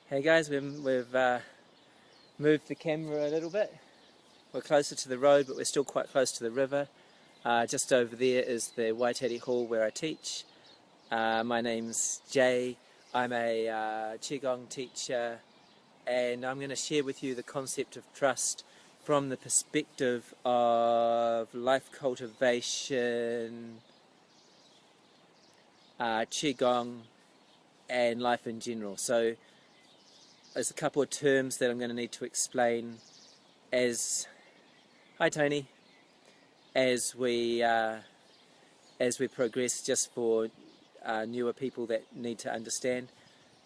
Hey guys, we've moved the camera a little bit. We're closer to the road, but we're still quite close to the river. Just over there is the Waiteri Hall where I teach. My name's Jay. I'm a Qigong teacher, and I'm going to share with you the concept of trust from the perspective of life cultivation, Qigong, and life in general. So there's a couple of terms that I'm going to need to explain as hi Tony as we progress, just for newer people that need to understand.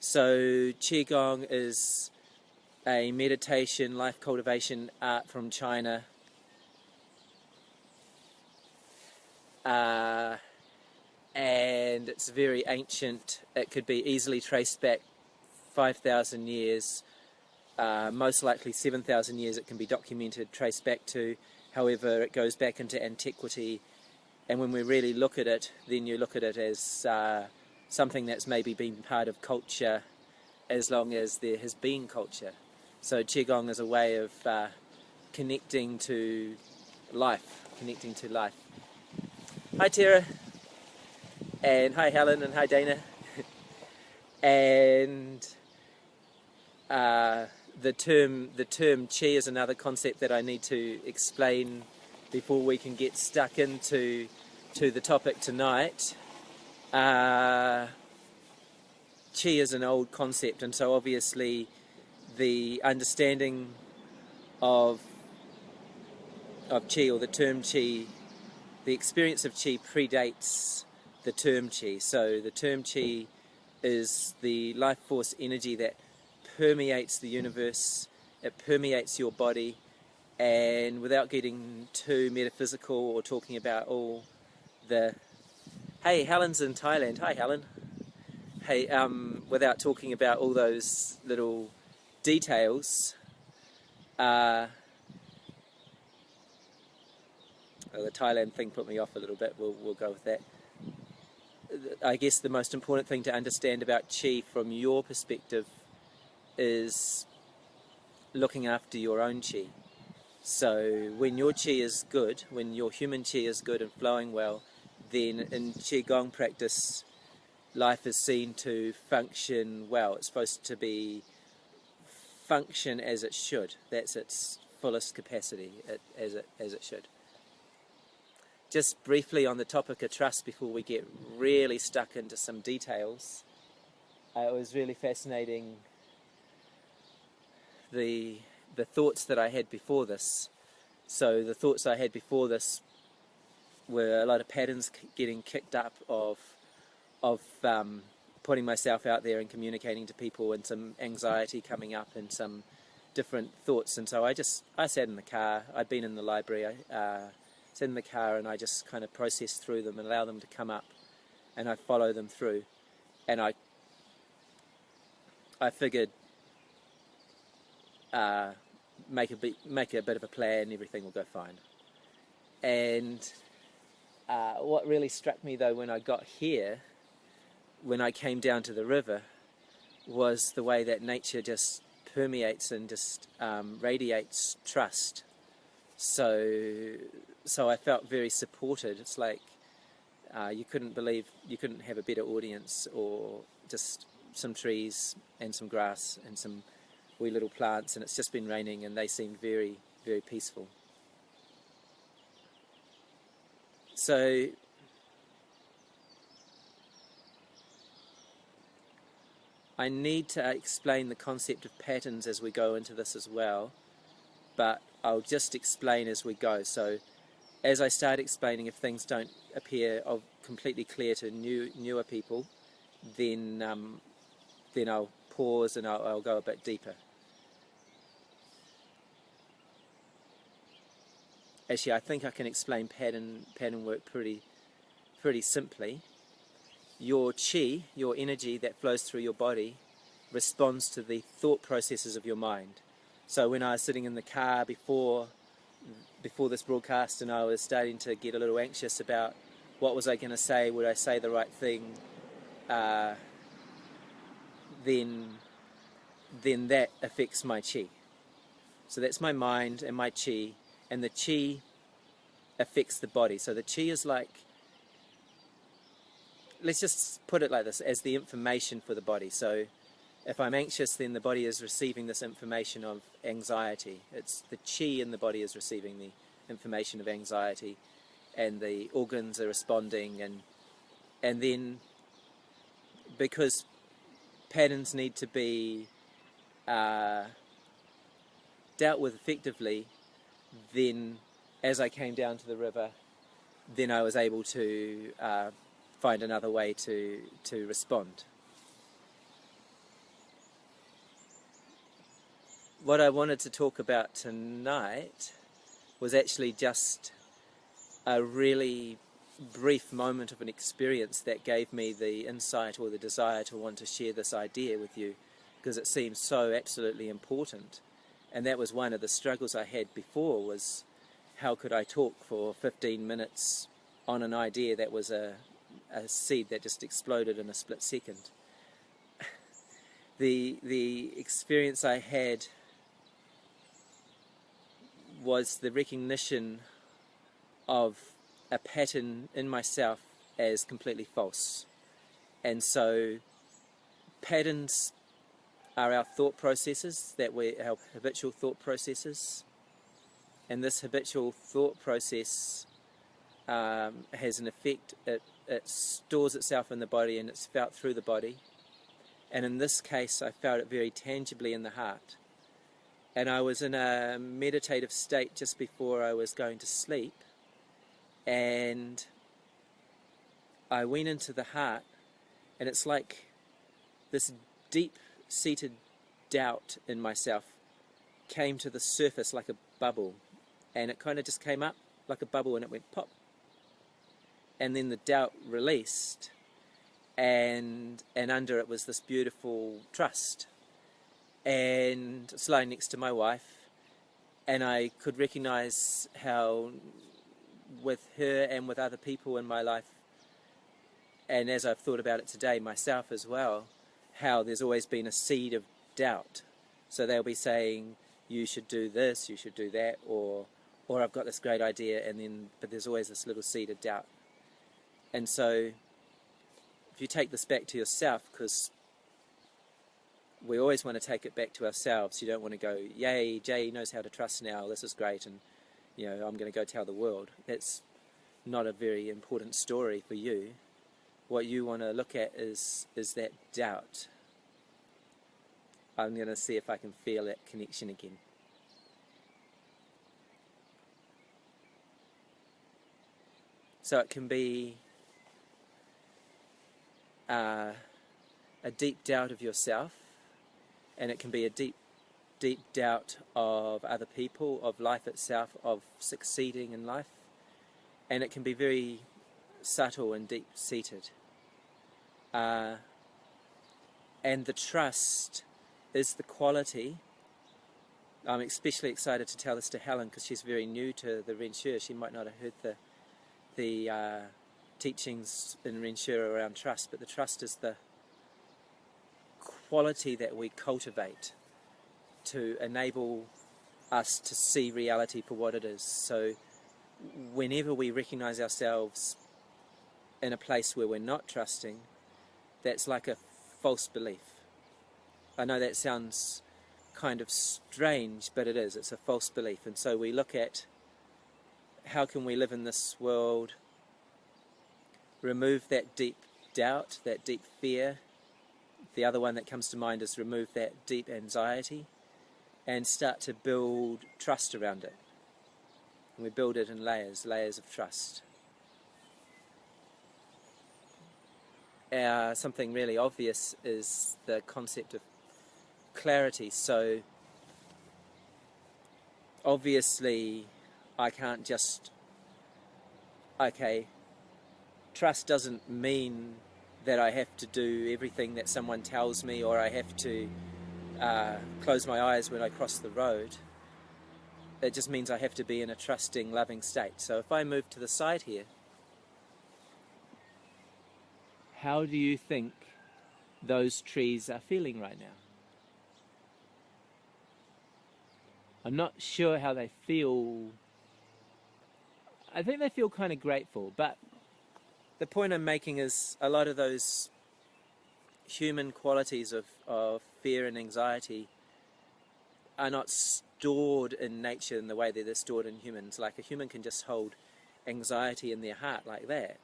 So Qigong is a meditation, life cultivation art from China. And it's very ancient. It could be easily traced back 5,000 years, most likely 7,000 years it can be documented, traced back to. However, it goes back into antiquity, and when we really look at it, then you look at it as something that's maybe been part of culture as long as there has been culture. So Qigong is a way of connecting to life, Hi Tara, and hi Helen, and hi Dana. And the term Qi is another concept that I need to explain before we can get stuck into the topic tonight. Qi is an old concept, and so obviously the understanding of Qi, or the term Qi, the experience of Qi predates the term Qi. So the term Qi is the life force energy that permeates the universe, it permeates your body, and without getting too metaphysical or talking about all the... Hey, Helen's in Thailand. Hi, Helen. Hey, without talking about all those little details, the Thailand thing put me off a little bit. We'll go with that. I guess the most important thing to understand about Qi from your perspective is looking after your own Qi. So when your Qi is good, when your human Qi is good and flowing well, then in Qigong practice, life is seen to function well. It's supposed to be function as it should. That's its fullest capacity, as it should. Just briefly on the topic of trust before we get really stuck into some details, it was really fascinating the thoughts that I had before this. So the thoughts I had before this were a lot of patterns getting kicked up of putting myself out there and communicating to people, and some anxiety coming up and some different thoughts. And so I sat in the car. I'd been in the library. I sat in the car and I just kind of processed through them and allow them to come up, and I follow them through. And I figured make a bit of a plan, everything will go fine. And what really struck me though when I got here, when I came down to the river, was the way that nature just permeates and just radiates trust. So I felt very supported. It's like you couldn't have a better audience, or just some trees and some grass and some wee little plants, and it's just been raining and they seemed very, very peaceful. So I need to explain the concept of patterns as we go into this as well, but I'll just explain as we go. So as I start explaining, if things don't appear completely clear to newer people, then I'll pause and I'll go a bit deeper. Actually, I think I can explain pattern work pretty simply. Your Qi, your energy that flows through your body, responds to the thought processes of your mind. So when I was sitting in the car before this broadcast, and I was starting to get a little anxious about what was I going to say, would I say the right thing, then then that affects my chi. So that's my mind and my chi, and the chi affects the body. So the chi is like, let's just put it like this, as the information for the body. So if I'm anxious, then the body is receiving this information of anxiety. It's the chi in the body is receiving the information of anxiety, and the organs are responding, and then because patterns need to be dealt with effectively, then as I came down to the river, then I was able to find another way to respond. What I wanted to talk about tonight was actually just a really brief moment of an experience that gave me the insight or the desire to want to share this idea with you, because it seems so absolutely important. And that was one of the struggles I had before, was how could I talk for 15 minutes on an idea that was a seed that just exploded in a split second. The experience I had was the recognition of a pattern in myself as completely false. And so patterns are our thought processes, our habitual thought processes, and this habitual thought process has an effect. It stores itself in the body, and it's felt through the body. And in this case, I felt it very tangibly in the heart. And I was in a meditative state just before I was going to sleep, and I went into the heart, and it's like this deep-seated doubt in myself came to the surface like a bubble, and it kind of just came up like a bubble, and it went pop, and then the doubt released, and under it was this beautiful trust. And it's lying next to my wife, and I could recognize how with her and with other people in my life, and as I've thought about it today myself as well, how there's always been a seed of doubt. So they'll be saying, you should do this, you should do that, or I've got this great idea, but there's always this little seed of doubt. And so if you take this back to yourself, because we always want to take it back to ourselves. You don't want to go, yay, Jay knows how to trust now, this is great, and I'm going to go tell the world. That's not a very important story for you. What you want to look at is that doubt. I'm going to see if I can feel that connection again. So it can be a deep doubt of yourself, and it can be a deep doubt of other people, of life itself, of succeeding in life, and it can be very subtle and deep-seated. And the trust is the quality. I'm especially excited to tell this to Helen, because she's very new to the Renshura. She might not have heard the teachings in Renshura around trust, but the trust is the quality that we cultivate to enable us to see reality for what it is. So whenever we recognize ourselves in a place where we're not trusting, that's like a false belief. I know that sounds kind of strange, but it is. It's a false belief. And so we look at how can we live in this world, remove that deep doubt, that deep fear. The other one that comes to mind is remove that deep anxiety and start to build trust around it. And we build it in layers of trust. Something really obvious is the concept of clarity. So obviously I can't just, trust doesn't mean that I have to do everything that someone tells me, or I have to close my eyes when I cross the road. It just means I have to be in a trusting, loving state. So if I move to the side here, how do you think those trees are feeling right now? I'm not sure how they feel. I think they feel kind of grateful, but the point I'm making is a lot of those human qualities of fear and anxiety are not stored in nature in the way that they're stored in humans. Like a human can just hold anxiety in their heart like that.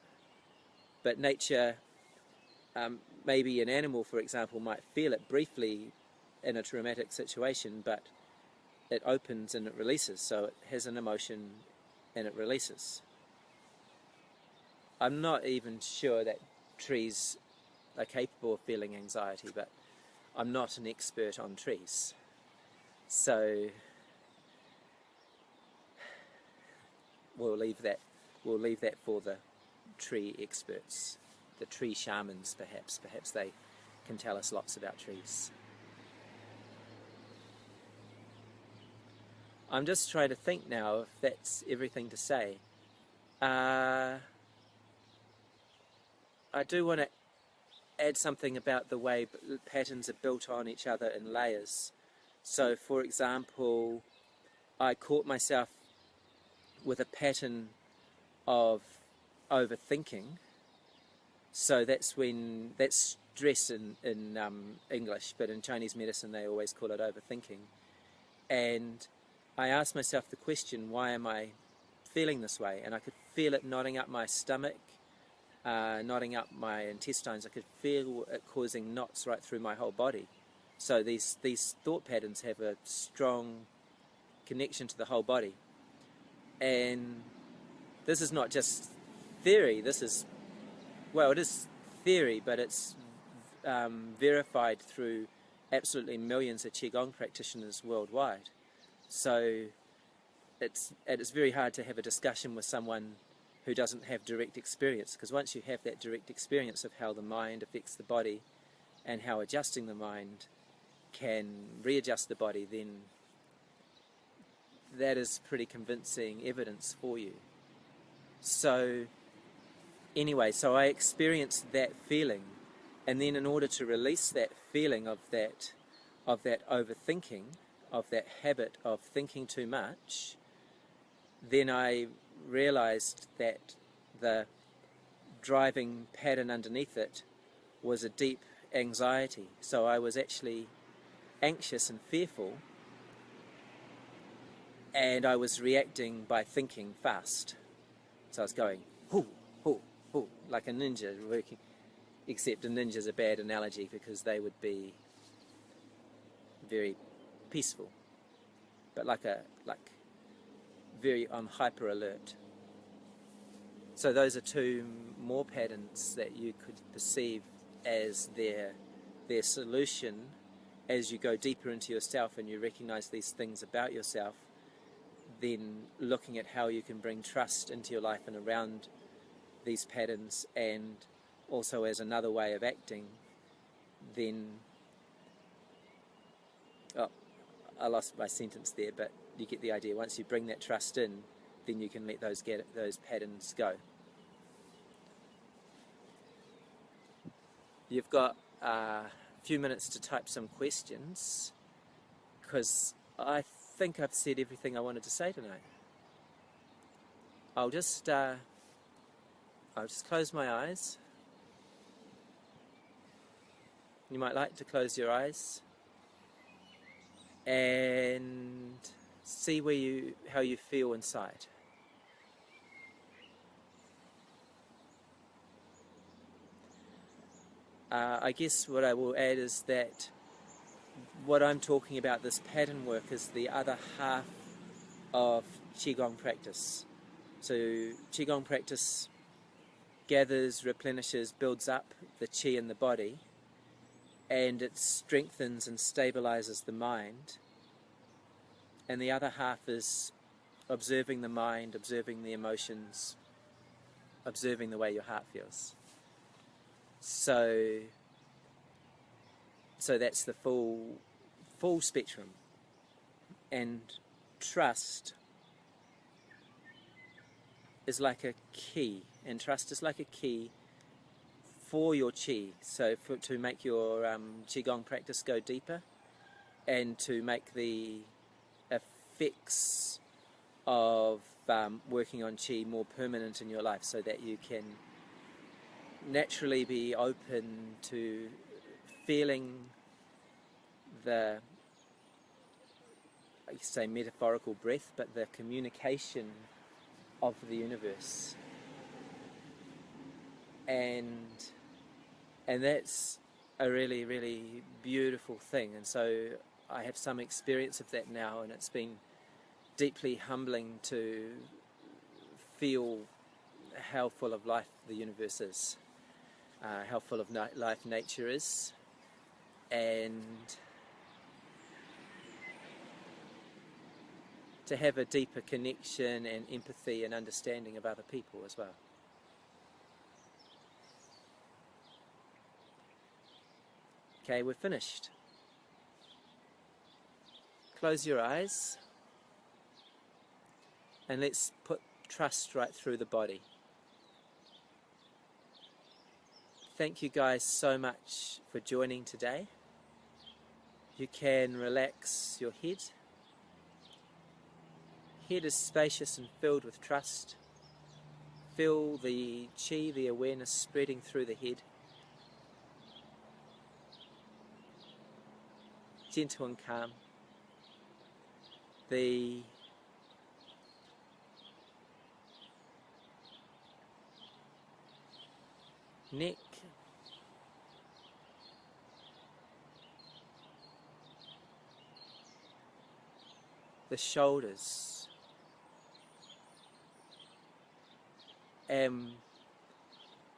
But nature, maybe an animal, for example, might feel it briefly in a traumatic situation, but it opens and it releases. So it has an emotion and it releases. I'm not even sure that trees are capable of feeling anxiety, but I'm not an expert on trees. So we'll leave that for the tree experts, the tree shamans perhaps. Perhaps they can tell us lots about trees. I'm just trying to think now if that's everything to say. I do want to add something about the way patterns are built on each other in layers. So, for example, I caught myself with a pattern of overthinking. So that's stress in English, but in Chinese medicine they always call it overthinking. And I asked myself the question, why am I feeling this way? And I could feel it knotting up my stomach, knotting up my intestines. I could feel it causing knots right through my whole body. So these thought patterns have a strong connection to the whole body. And this is not just theory, this is, well, it is theory, but it's verified through absolutely millions of Qigong practitioners worldwide. So it's very hard to have a discussion with someone who doesn't have direct experience, because once you have that direct experience of how the mind affects the body and how adjusting the mind can readjust the body, then that is pretty convincing evidence for you. So anyway, so I experienced that feeling, and then in order to release that feeling of that overthinking, of that habit of thinking too much, then I realized that the driving pattern underneath it was a deep anxiety. So I was actually anxious and fearful, and I was reacting by thinking fast. So I was going, hoo, hoo, hoo, like a ninja working, except a ninja's a bad analogy because they would be very peaceful, but like very on hyper alert. So those are two more patterns that you could perceive as their solution as you go deeper into yourself and you recognize these things about yourself. Then looking at how you can bring trust into your life and around these patterns, and also as another way of acting, then I lost my sentence there, but you get the idea. Once you bring that trust in, then you can let those patterns go. You've got a few minutes to type some questions, because I think I've said everything I wanted to say tonight. I'll just close my eyes. You might like to close your eyes and see how you feel inside. I guess what I will add is that what I'm talking about, this pattern work, is the other half of Qigong practice. So Qigong practice gathers, replenishes, builds up the Qi in the body, and it strengthens and stabilizes the mind. And the other half is observing the mind, observing the emotions, observing the way your heart feels. So that's the full spectrum. And trust is like a key, and trust is like a key for your Qi. So to make your Qigong practice go deeper, and to make the effects of working on chi more permanent in your life, so that you can naturally be open to feeling the, I say metaphorical breath, but the communication of the universe. And that's a really, really beautiful thing. And so I have some experience of that now, and it's been deeply humbling to feel how full of life the universe is, how full of life nature is, and to have a deeper connection and empathy and understanding of other people as well. Okay, we're finished. Close your eyes and let's put trust right through the body. Thank you guys so much for joining today. You can relax your head. Head is spacious and filled with trust. Feel the chi, the awareness spreading through the head. Gentle and calm. The neck, the shoulders, and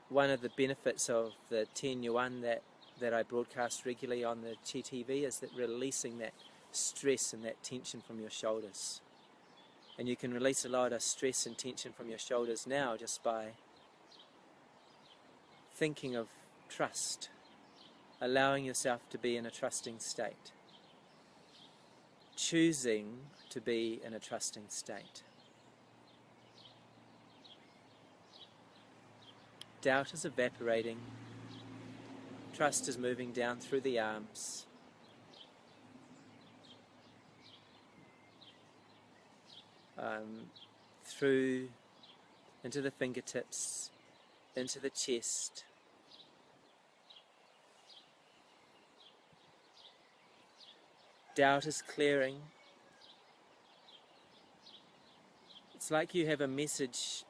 one of the benefits of the 10 Yuan that I broadcast regularly on the Chi TV is that releasing that stress and that tension from your shoulders. And you can release a lot of stress and tension from your shoulders now just by thinking of trust, allowing yourself to be in a trusting state, choosing to be in a trusting state. Doubt is evaporating, trust is moving down through the arms, through into the fingertips, into the chest, doubt is clearing. It's like you have a message,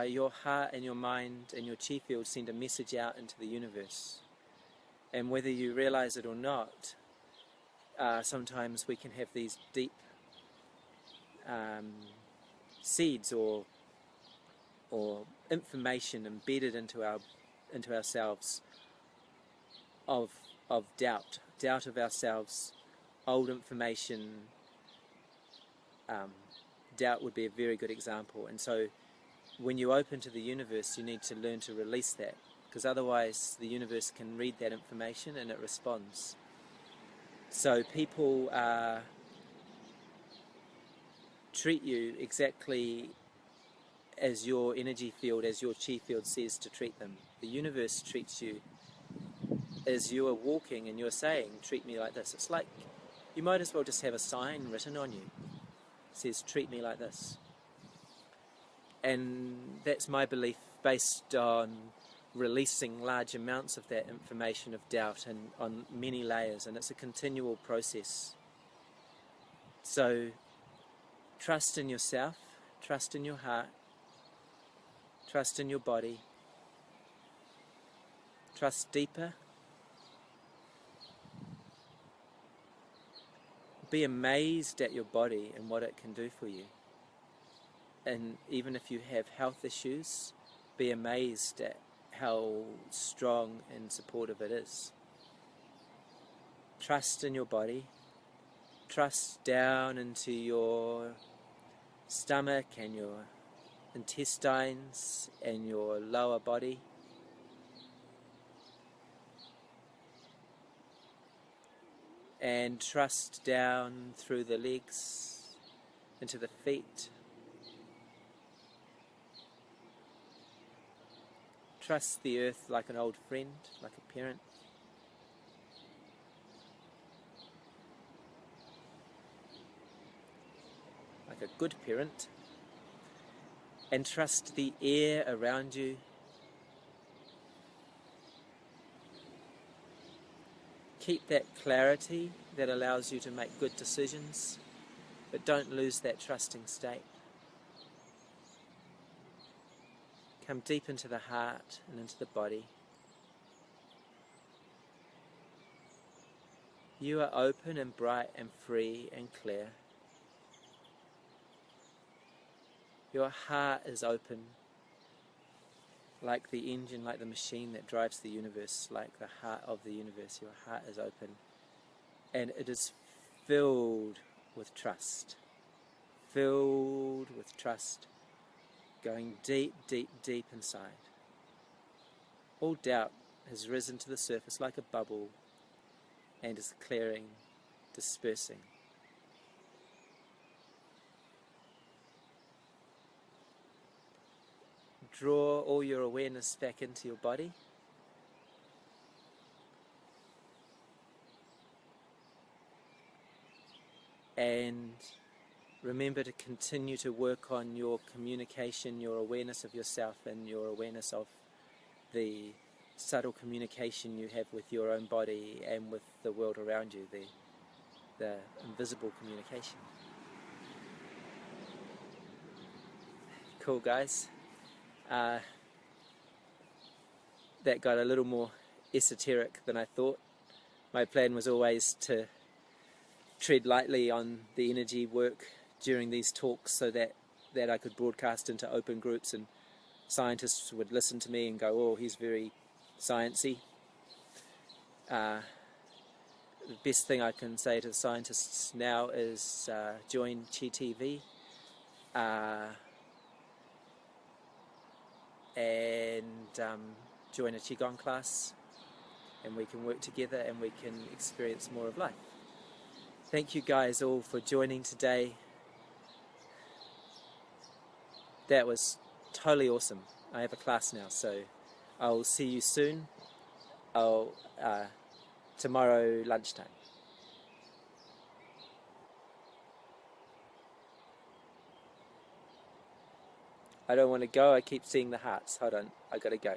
your heart and your mind and your chi field send a message out into the universe. And whether you realize it or not, sometimes we can have these deep seeds or information embedded into ourselves of doubt of ourselves, old information. Doubt would be a very good example. And so when you open to the universe, you need to learn to release that, because otherwise the universe can read that information and it responds. So people treat you exactly as your energy field, as your chi field says to treat them. The universe treats you as you are walking and you're saying, treat me like this. It's like you might as well just have a sign written on you. It says, treat me like this. And that's my belief, based on releasing large amounts of that information of doubt and on many layers, and it's a continual process. So trust in yourself, trust in your heart, trust in your body, trust deeper. Be amazed at your body and what it can do for you. And even if you have health issues, be amazed at how strong and supportive it is. Trust in your body. Trust down into your stomach and your intestines and your lower body. And trust down through the legs, into the feet. Trust the earth like an old friend, like a parent. like a good parent, and trust the air around you. Keep that clarity that allows you to make good decisions, but don't lose that trusting state. Come deep into the heart and into the body. You are open and bright and free and clear. Your heart is open, like the engine, like the machine that drives the universe, like the heart of the universe. Your heart is open, and it is filled with trust. Filled with trust, going deep, deep, deep inside. All doubt has risen to the surface like a bubble and is clearing, dispersing. Draw all your awareness back into your body. And remember to continue to work on your communication, your awareness of yourself, and your awareness of the subtle communication you have with your own body and with the world around you, the invisible communication. Cool, guys. That got a little more esoteric than I thought. My plan was always to tread lightly on the energy work during these talks so that I could broadcast into open groups and scientists would listen to me and go, oh, he's very sciencey. The best thing I can say to scientists now is join Chi TV and join a Qigong class, and we can work together and we can experience more of life. Thank you guys all for joining today. That was totally awesome. I have a class now, so I'll see you soon. Tomorrow lunchtime. I don't want to go. I keep seeing the hearts. Hold on. I gotta go.